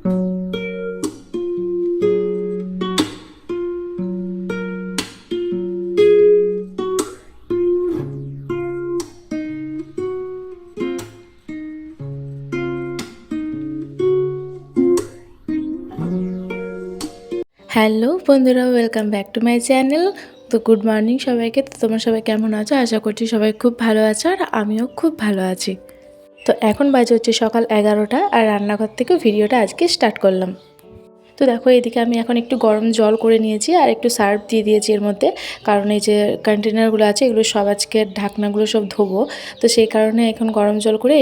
Hello বন্ধুরা, welcome back to my channel. তো good morning সবাইকে। তো তোমরা সবাই কেমন আছো? আশা করছি সবাই খুব ভালো আছো, আর আমিও খুব ভালো আছি। তো এখন বাজে হচ্ছে সকাল 11টা, আর রান্নাঘর থেকে ভিডিওটা আজকে স্টার্ট করলাম। তো দেখো, এদিকে আমি এখন একটু গরম জল করে নিয়েছি আর একটু সার্ফ দিয়ে দিয়েছি এর মধ্যে, কারণ এই যে কন্টেনারগুলো আছে এগুলো সব আজকে ঢাকনাগুলো সব ধোবো। তো সেই কারণে এখন গরম জল করে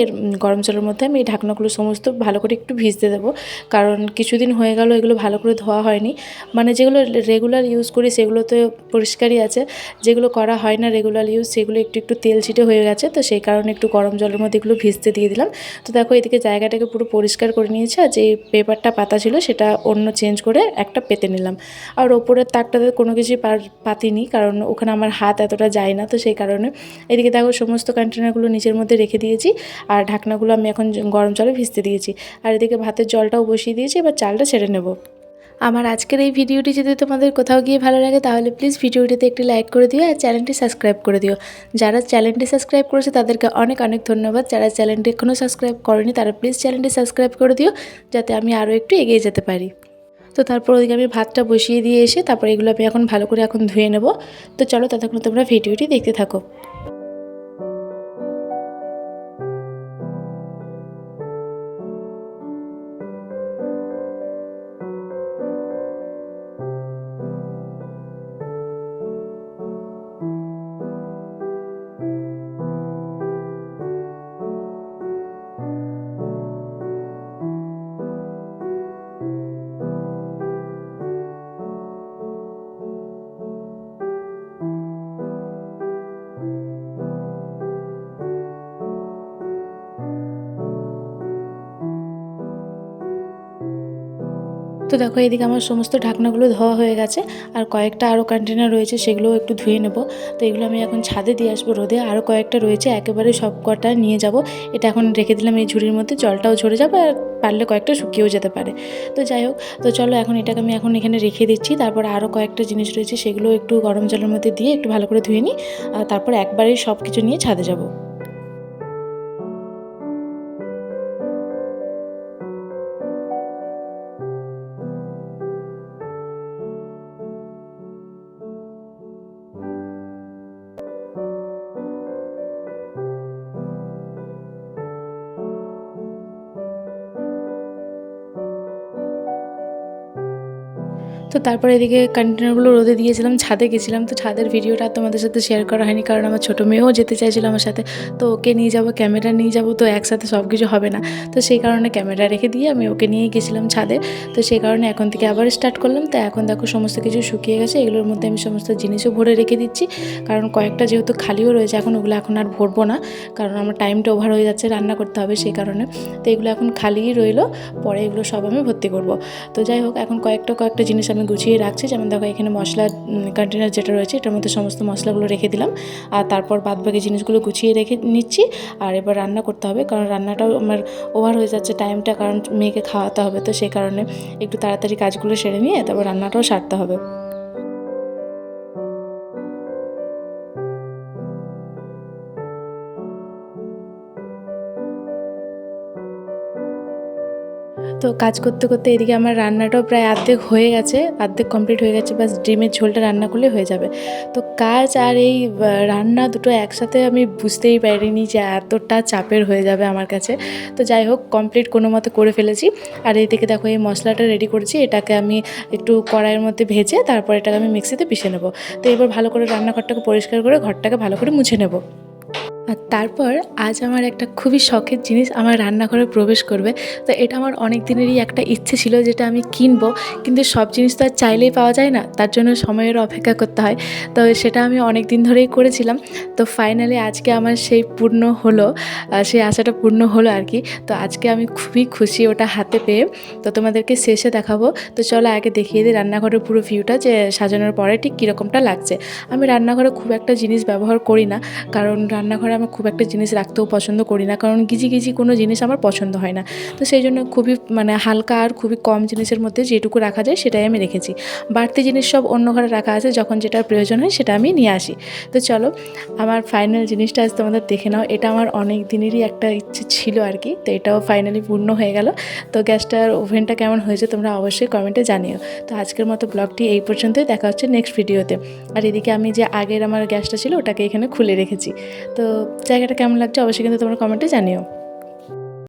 গরম জলের মধ্যে আমি এই ঢাকনাগুলো সমস্ত ভালো করে একটু ভিজতে দেবো, কারণ কিছুদিন হয়ে গেল এগুলো ভালো করে ধোয়া হয়নি। মানে যেগুলো রেগুলার ইউজ করি সেগুলো তো পরিষ্কারই আছে, যেগুলো করা হয় না রেগুলার ইউজ সেগুলো একটু একটু তেল ছিটে হয়ে গেছে। তো সেই কারণে একটু গরম জলের মধ্যে এগুলো ভিজতে দিয়ে দিলাম। তো দেখো, এদিকে জায়গাটাকে পুরো পরিষ্কার করে নিয়েছে, আর যে পেপারটা পাতা ছিল সেটা অন্য চেঞ্জ করে একটা পেতে নিলাম। আর ওপরের তাকটাতে কোনো কিছুই পাতিনি, কারণ ওখানে আমার হাত এতটা যায় না। তো সেই কারণে এদিকে দেখো সমস্ত কন্টেনারগুলো নিচের মধ্যে রেখে দিয়েছি, আর ঢাকনাগুলো আমি এখন গরম জলে ভিজতে দিয়েছি। আর এদিকে ভাতের জলটাও বসিয়ে দিয়েছি, এবার চালটা ছেড়ে নেব। আমার আজকের এই ভিডিওটি যদি তোমাদের কোথাও গিয়ে ভালো লাগে তাহলে প্লিজ ভিডিওটিতে একটি লাইক করে দিও, আর চ্যানেলটি সাবস্ক্রাইব করে দিও। যারা চ্যানেলটি সাবস্ক্রাইব করেছে তাদেরকে অনেক অনেক ধন্যবাদ। যারা চ্যানেলটি এখনও সাবস্ক্রাইব করেনি তারা প্লিজ চ্যানেলটি সাবস্ক্রাইব করে দিও, যাতে আমি আরও একটু এগিয়ে যেতে পারি। তো তারপর ওদিকে আমি ভাতটা বসিয়ে দিয়ে এসে তারপর এগুলো আমি এখন ভালো করে এখন ধুয়ে নেব। তো চলো, ততক্ষণ তোমরা ভিডিওটি দেখতে থাকো। তো দেখো, এদিকে আমার সমস্ত ঢাকনাগুলো ধোয়া হয়ে গেছে, আর কয়েকটা আরও কন্টেনার রয়েছে সেগুলোও একটু ধুয়ে নেব। তো এগুলো আমি এখন ছাদে দিয়ে আসবো রোদে। আরও কয়েকটা রয়েছে, একেবারে সব কটা নিয়ে যাব। এটা এখন রেখে দিলাম এই ঝুড়ির মধ্যে, জলটাও ঝরে যাবে আর পারলে কয়েকটা শুকিয়েও যেতে পারে। তো যাই হোক, তো চলো এখন এটাকে আমি এখন এখানে রেখে দিচ্ছি। তারপর আরও কয়েকটা জিনিস রয়েছে সেগুলো একটু গরম জলের মধ্যে দিয়ে একটু ভালো করে ধুয়ে নিই, আর তারপর একবারেই সব কিছু নিয়ে ছাদে যাব। তো তারপরে এদিকে কন্টেনারগুলো রোদে দিয়েছিলাম, ছাদে গেছিলাম। তো ছাদের ভিডিওটা আর তোমাদের সাথে শেয়ার করা হয়নি, কারণ আমার ছোটো মেয়েও যেতে চাইছিলো আমার সাথে। তো ওকে নিয়ে যাব, ক্যামেরা নিয়ে যাব, তো একসাথে সব কিছু হবে না। তো সেই কারণে ক্যামেরা রেখে দিয়ে আমি ওকে নিয়েই গেছিলাম ছাদে। তো সেই কারণে এখন থেকে আবার স্টার্ট করলাম। তো এখন দেখো সমস্ত কিছু শুকিয়ে গেছে, এগুলোর মধ্যে আমি সমস্ত জিনিসও ভরে রেখে দিচ্ছি, কারণ কয়েকটা যেহেতু খালিও রয়েছে এখন, ওগুলো এখন আর ভরবো না, কারণ আমার টাইমটা ওভার হয়ে যাচ্ছে, রান্না করতে হবে সেই কারণে। তো এগুলো এখন খালিই রইলো, পরে এগুলো সব আমি ভর্তি করব। তো যাই হোক, এখন কয়েকটা জিনিস আমি গুছিয়ে রাখছি। যেমন দেখো, এখানে মশলা কন্টেনার যেটা রয়েছে এটার মধ্যে সমস্ত মশলাগুলো রেখে দিলাম, আর তারপর বাদবাকি জিনিসগুলো গুছিয়ে রেখে নিচ্ছি। আর এবার রান্না করতে হবে, কারণ রান্নাটাও আমার ওভার হয়ে যাচ্ছে টাইমটা, কারণ মেয়েকে খাওয়াতে হবে। তো সেই কারণে একটু তাড়াতাড়ি কাজগুলো সেরে নিয়ে তারপর রান্নাটাও সারতে হবে। তো কাজ করতে করতে এদিকে আমার রান্নাটাও প্রায় অর্ধেক হয়ে গেছে, অর্ধেক কমপ্লিট হয়ে গেছে, বাস ডিমের ঝোলটা রান্না করলে হয়ে যাবে। তো কাজ আর এই রান্না দুটো একসাথে আমি বুঝতেই পারিনি যে এতটা চাপের হয়ে যাবে আমার কাছে। তো যাই হোক, কমপ্লিট কোনো মতে করে ফেলেছি। আর এইদিকে দেখো, এই মশলাটা রেডি করেছি, এটাকে আমি একটু কড়াইয়ের মধ্যে ভেজে তারপর এটাকে আমি মিক্সিতে পিষে নেব। তো এবার ভালো করে রান্নাঘরটাকে পরিষ্কার করে ঘরটাকে ভালো করে মুছে নেব। আর তারপর আজ আমার একটা খুবই শখের জিনিস আমার রান্নাঘরে প্রবেশ করবে। তো এটা আমার অনেক দিনেরই একটা ইচ্ছে ছিল, যেটা আমি কিনবো, কিন্তু সব জিনিস তো আর চাইলেই পাওয়া যায় না, তার জন্য সময়ের অপেক্ষা করতে হয়। তো সেটা আমি অনেক দিন ধরেই করেছিলাম। তো ফাইনালি আজকে আমার সেই পূর্ণ হলো, সেই আশাটা পূর্ণ হলো আর কি। তো আজকে আমি খুবই খুশি ওটা হাতে পেয়ে। তো তোমাদেরকে শেষে দেখাবো। তো চলো আগে দেখিয়ে দিই রান্নাঘরের পুরো ভিউটা, যে সাজানোর পরে ঠিক কীরকমটা লাগছে। আমি রান্নাঘরে খুব একটা জিনিস ব্যবহার করি না, কারণ রান্নাঘরে আমার খুব একটা জিনিস রাখতেও পছন্দ করি না, কারণ গিজি কোনো জিনিস আমার পছন্দ হয় না। তো সেই জন্য খুবই হালকা আর খুবই কম জিনিসের মধ্যে যেটুকু রাখা যায় সেটাই আমি রেখেছি। বাড়তি জিনিস সব অন্য ঘরে রাখা আছে, যখন যেটার প্রয়োজন হয় সেটা আমি নিয়ে আসি। তো চলো আমার ফাইনাল জিনিসটা আজ তোমাদের দেখে নাও। এটা আমার অনেক দিনেরই একটা ইচ্ছে ছিল আর কি, তো এটাও ফাইনালি পূর্ণ হয়ে গেল। তো গ্যাসটার ওভেনটা কেমন হয়েছে তোমরা অবশ্যই কমেন্টে জানিও। তো আজকের মতো ব্লগটি এই পর্যন্তই, দেখা হচ্ছে নেক্সট ভিডিওতে। আর এদিকে আমি যে আগের আমার গ্যাসটা ছিল ওটাকে এখানে খুলে রেখেছি। তো জায়গাটা কেমন লাগছে অবশ্যই কিন্তু তোমরা কমেন্টে জানিও।